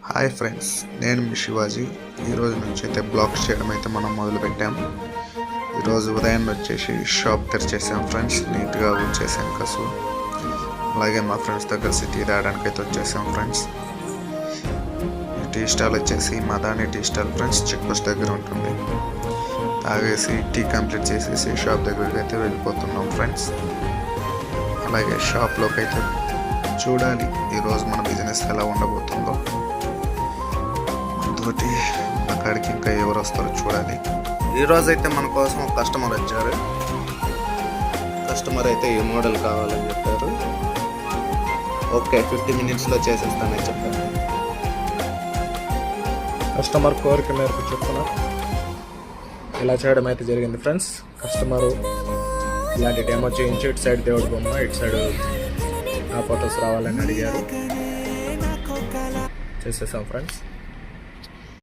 Hi friends, నేను మీ శివాజీ. ఈరోజు నుంచి అయితే బ్లాగ్స్ చేయడం అయితే మనం మొదలుపెట్టాము. ఈరోజు ఉదయం వచ్చేసి షాప్ తెరిచేసాం ఫ్రెండ్స్. నీట్గా వచ్చేసాం కసు. అలాగే మా ఫ్రెండ్స్తో కలిసి టీ తాగడానికి అయితే వచ్చేసాం ఫ్రెండ్స్. ఈ టీ స్టాల్ వచ్చేసి Madani tea stall friends, check post దగ్గర ఉంటుంది. తాగేసి టీ కంప్లీట్ చేసేసి షాప్ దగ్గరికి అయితే వెళ్ళిపోతున్నాం ఫ్రెండ్స్. అలాగే షాప్లోకి అయితే చూడాలి ఈరోజు మన బిజినెస్ ఎలా ఉండబోతుందో. తోటి అక్కడికి ఇంకా ఎవరు వస్తారో చూడాలి. ఈరోజు అయితే మన కోసం ఒక కస్టమర్ వచ్చారు. కస్టమర్ అయితే ఈ మోడల్ కావాలని చెప్పారు. ఓకే, 50 minutesలో చేసేస్తానని చెప్పారు. కస్టమర్ కోరిక మేరకు చెప్తున్నా ఇలా చేయడం అయితే జరిగింది ఫ్రెండ్స్. కస్టమరు ఇలాంటి డెమో చేయించి ఇటు సైడ్ దేవుడి బొమ్మ, ఇటు సైడ్ ఆ ఫొటోస్ రావాలని అడిగారు. చేసేసాం ఫ్రెండ్స్.